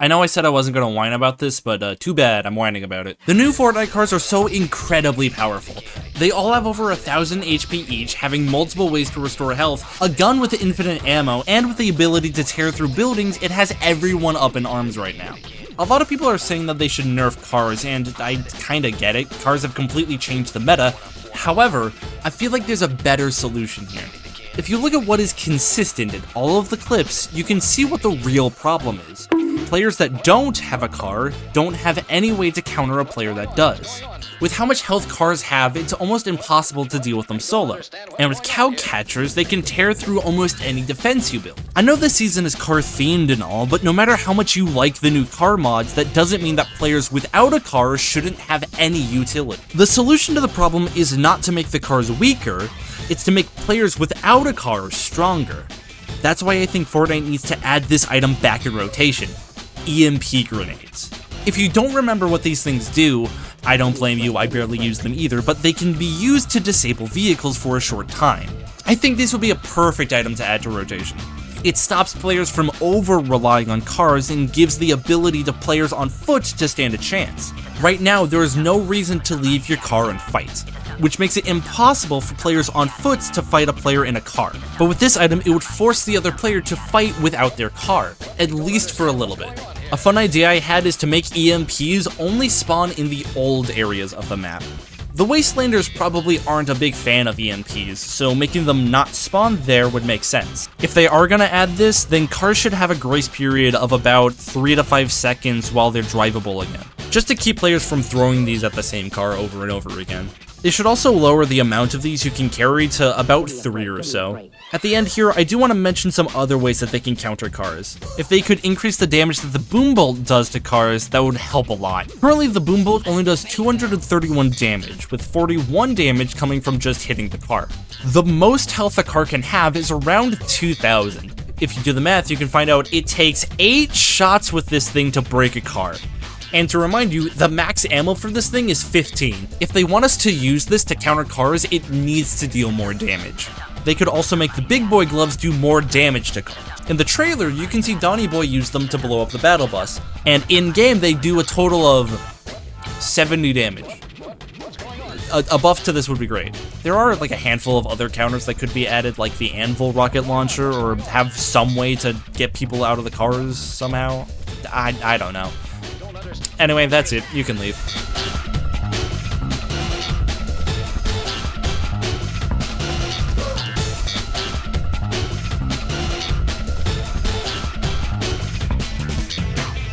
I know I said I wasn't gonna whine about this, but too bad, I'm whining about it. The new Fortnite cars are so incredibly powerful. They all have over 1000 HP each, having multiple ways to restore health, a gun with infinite ammo, and with the ability to tear through buildings. It has everyone up in arms right now. A lot of people are saying that they should nerf cars, and I kinda get it. Cars have completely changed the meta. However, I feel like there's a better solution here. If you look at what is consistent in all of the clips, you can see what the real problem is. Players that don't have a car don't have any way to counter a player that does. With how much health cars have, it's almost impossible to deal with them solo. And with cow catchers, they can tear through almost any defense you build. I know this season is car themed and all, but no matter how much you like the new car mods, that doesn't mean that players without a car shouldn't have any utility. The solution to the problem is not to make the cars weaker, it's to make players without a car stronger. That's why I think Fortnite needs to add this item back in rotation: EMP grenades. If you don't remember what these things do, I don't blame you, I barely use them either, but they can be used to disable vehicles for a short time. I think this would be a perfect item to add to rotation. It stops players from over-relying on cars and gives the ability to players on foot to stand a chance. Right now, there is no reason to leave your car and fight, which makes it impossible for players on foot to fight a player in a car. But with this item, it would force the other player to fight without their car, at least for a little bit. A fun idea I had is to make EMPs only spawn in the old areas of the map. The Wastelanders probably aren't a big fan of EMPs, so making them not spawn there would make sense. If they are gonna add this, then cars should have a grace period of about 3 to 5 seconds while they're drivable again, just to keep players from throwing these at the same car over and over again. They should also lower the amount of these you can carry to about 3 or so. At the end here, I do want to mention some other ways that they can counter cars. If they could increase the damage that the boom bolt does to cars, that would help a lot. Currently, the boom bolt only does 231 damage, with 41 damage coming from just hitting the car. The most health a car can have is around 2000. If you do the math, you can find out it takes 8 shots with this thing to break a car. And to remind you, the max ammo for this thing is 15. If they want us to use this to counter cars, it needs to deal more damage. They could also make the big boy gloves do more damage to cars. In the trailer, you can see Donny Boy use them to blow up the battle bus, and in-game they do a total of 70 damage. A buff to this would be great. There are like a handful of other counters that could be added, like the Anvil rocket launcher, or have some way to get people out of the cars somehow. I don't know. Anyway, that's it. You can leave.